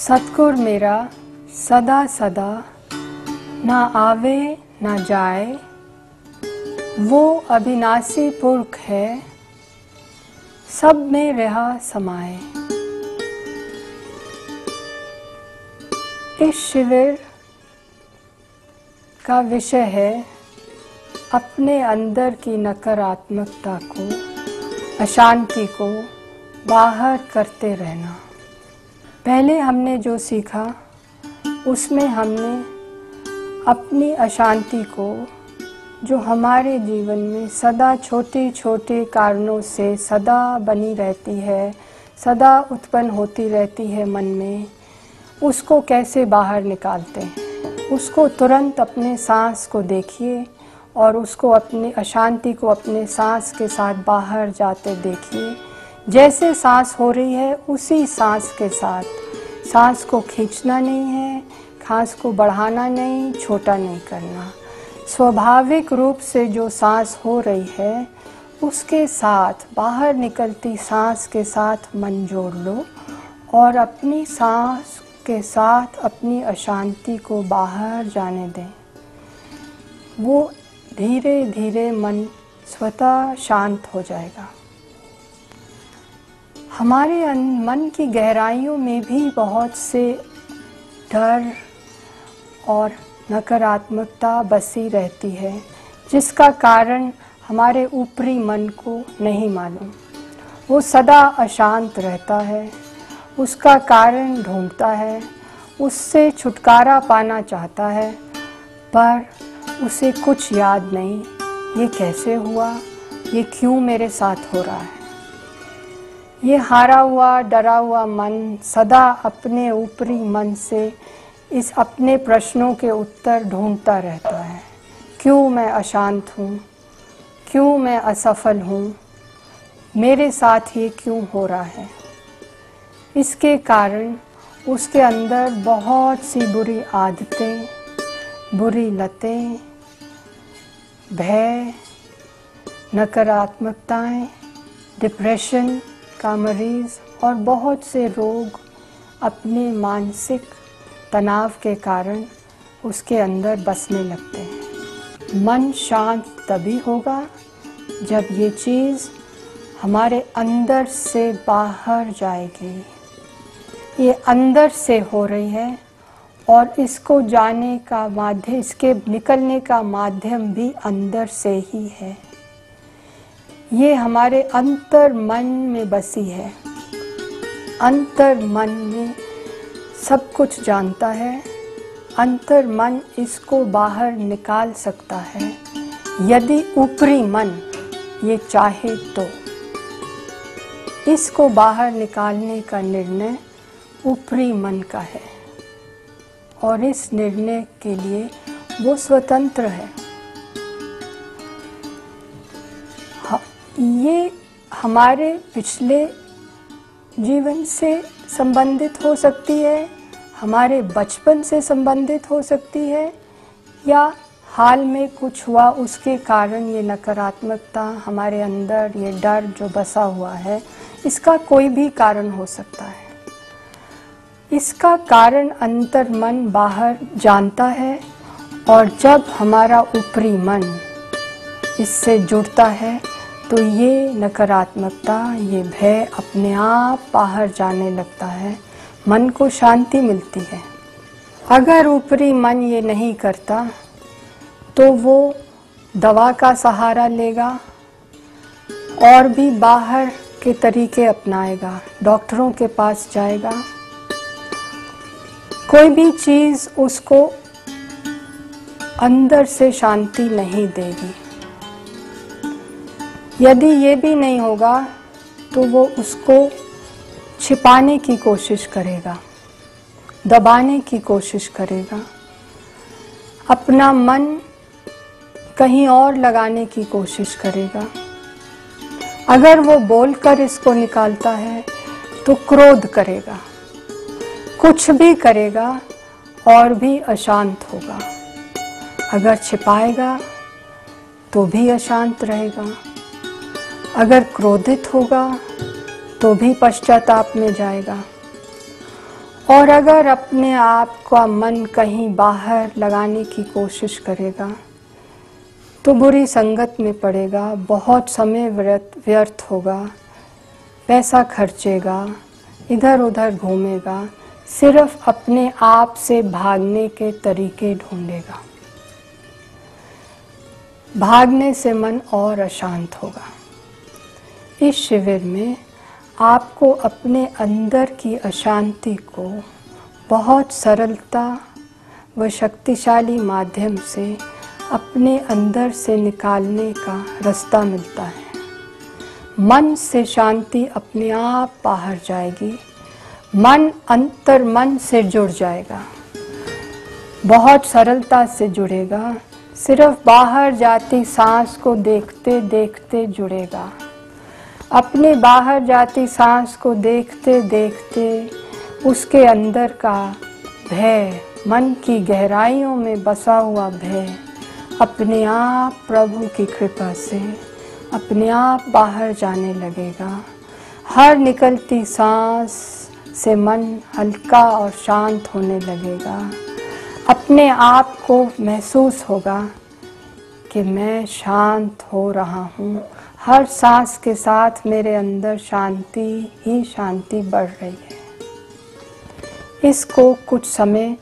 सतगुर मेरा सदा सदा ना आवे ना जाए, वो अविनाशी पुरख है सब में रहा समाए। इस शिविर का विषय है अपने अंदर की नकारात्मकता को, अशांति को बाहर करते रहना। पहले हमने जो सीखा उसमें हमने अपनी अशांति को, जो हमारे जीवन में सदा छोटे छोटे कारणों से सदा बनी रहती है, सदा उत्पन्न होती रहती है मन में, उसको कैसे बाहर निकालते हैं। उसको तुरंत अपने सांस को देखिए और उसको अपनी अशांति को अपने सांस के साथ बाहर जाते देखिए। जैसे सांस हो रही है उसी सांस के साथ, सांस को खींचना नहीं है, सांस को बढ़ाना नहीं, छोटा नहीं करना। स्वाभाविक रूप से जो सांस हो रही है उसके साथ बाहर निकलती सांस के साथ मन जोड़ लो और अपनी सांस के साथ अपनी अशांति को बाहर जाने दें। वो धीरे धीरे मन स्वतः शांत हो जाएगा। हमारे मन की गहराइयों में भी बहुत से डर और नकारात्मकता बसी रहती है, जिसका कारण हमारे ऊपरी मन को नहीं मालूम। वो सदा अशांत रहता है, उसका कारण ढूंढता है, उससे छुटकारा पाना चाहता है, पर उसे कुछ याद नहीं, ये कैसे हुआ, ये क्यों मेरे साथ हो रहा है। ये हारा हुआ डरा हुआ मन सदा अपने ऊपरी मन से इस अपने प्रश्नों के उत्तर ढूंढता रहता है। क्यों मैं अशांत हूँ, क्यों मैं असफल हूँ, मेरे साथ ये क्यों हो रहा है। इसके कारण उसके अंदर बहुत सी बुरी आदतें, बुरी लतें, भय, नकारात्मकताएं, डिप्रेशन का मरीज और बहुत से रोग अपने मानसिक तनाव के कारण उसके अंदर बसने लगते हैं। मन शांत तभी होगा जब ये चीज़ हमारे अंदर से बाहर जाएगी। ये अंदर से हो रही है और इसको जाने का माध्यम, इसके निकलने का माध्यम भी अंदर से ही है। ये हमारे अंतर मन में बसी है। अंतर मन में सब कुछ जानता है। अंतर मन इसको बाहर निकाल सकता है यदि ऊपरी मन ये चाहे तो। इसको बाहर निकालने का निर्णय ऊपरी मन का है और इस निर्णय के लिए वो स्वतंत्र है। ये हमारे पिछले जीवन से संबंधित हो सकती है, हमारे बचपन से संबंधित हो सकती है, या हाल में कुछ हुआ उसके कारण ये नकारात्मकता हमारे अंदर, ये डर जो बसा हुआ है, इसका कोई भी कारण हो सकता है। इसका कारण अंतर मन बाहर जानता है और जब हमारा ऊपरी मन इससे जुड़ता है तो ये नकारात्मकता, ये भय अपने आप बाहर जाने लगता है, मन को शांति मिलती है। अगर ऊपरी मन ये नहीं करता तो वो दवा का सहारा लेगा और भी बाहर के तरीके अपनाएगा, डॉक्टरों के पास जाएगा। कोई भी चीज़ उसको अंदर से शांति नहीं देगी। यदि ये भी नहीं होगा तो वो उसको छिपाने की कोशिश करेगा, दबाने की कोशिश करेगा, अपना मन कहीं और लगाने की कोशिश करेगा। अगर वो बोलकर इसको निकालता है तो क्रोध करेगा, कुछ भी करेगा और भी अशांत होगा। अगर छिपाएगा तो भी अशांत रहेगा। अगर क्रोधित होगा तो भी पश्चाताप में जाएगा और अगर अपने आप का मन कहीं बाहर लगाने की कोशिश करेगा तो बुरी संगत में पड़ेगा, बहुत समय व्यर्थ होगा, पैसा खर्चेगा, इधर उधर घूमेगा, सिर्फ अपने आप से भागने के तरीके ढूंढेगा। भागने से मन और अशांत होगा। इस शिविर में आपको अपने अंदर की अशांति को बहुत सरलता व शक्तिशाली माध्यम से अपने अंदर से निकालने का रास्ता मिलता है। मन से शांति अपने आप बाहर जाएगी, मन अंतर मन से जुड़ जाएगा, बहुत सरलता से जुड़ेगा, सिर्फ बाहर जाती सांस को देखते देखते जुड़ेगा। अपने बाहर जाती सांस को देखते देखते उसके अंदर का भय, मन की गहराइयों में बसा हुआ भय अपने आप प्रभु की कृपा से अपने आप बाहर जाने लगेगा। हर निकलती सांस से मन हल्का और शांत होने लगेगा। अपने आप को महसूस होगा कि मैं शांत हो रहा हूँ। हर सांस के साथ मेरे अंदर शांति ही शांति बढ़ रही है। इसको कुछ समय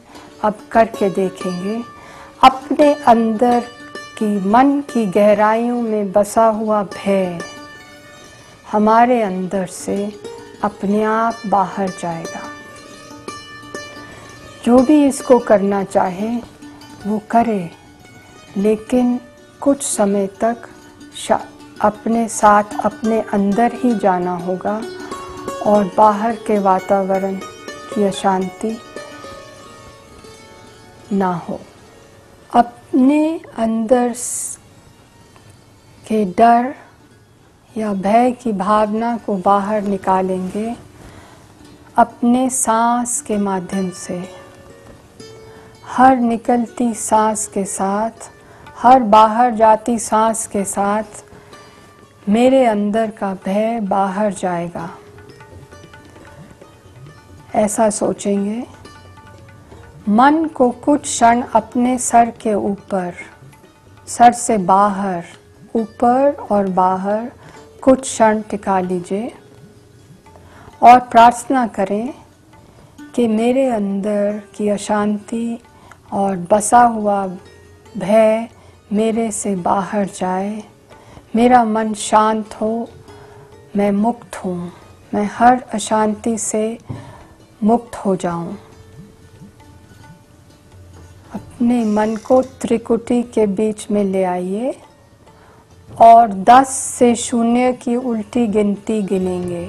अब करके देखेंगे। अपने अंदर की मन की गहराइयों में बसा हुआ भय हमारे अंदर से अपने आप बाहर जाएगा। जो भी इसको करना चाहे वो करे, लेकिन कुछ समय तक अपने साथ अपने अंदर ही जाना होगा और बाहर के वातावरण की अशांति ना हो। अपने अंदर के डर या भय की भावना को बाहर निकालेंगे अपने सांस के माध्यम से। हर निकलती सांस के साथ, हर बाहर जाती सांस के साथ मेरे अंदर का भय बाहर जाएगा। ऐसा सोचेंगे। मन को कुछ क्षण अपने सर के ऊपर, सर से बाहर, ऊपर और बाहर कुछ क्षण टिका लीजिए और प्रार्थना करें कि मेरे अंदर की अशांति और बसा हुआ भय मेरे से बाहर जाए, मेरा मन शांत हो, मैं मुक्त हूँ, मैं हर अशांति से मुक्त हो जाऊँ। अपने मन को त्रिकुटी के बीच में ले आइए और 10 से 0 की उल्टी गिनती गिनेंगे।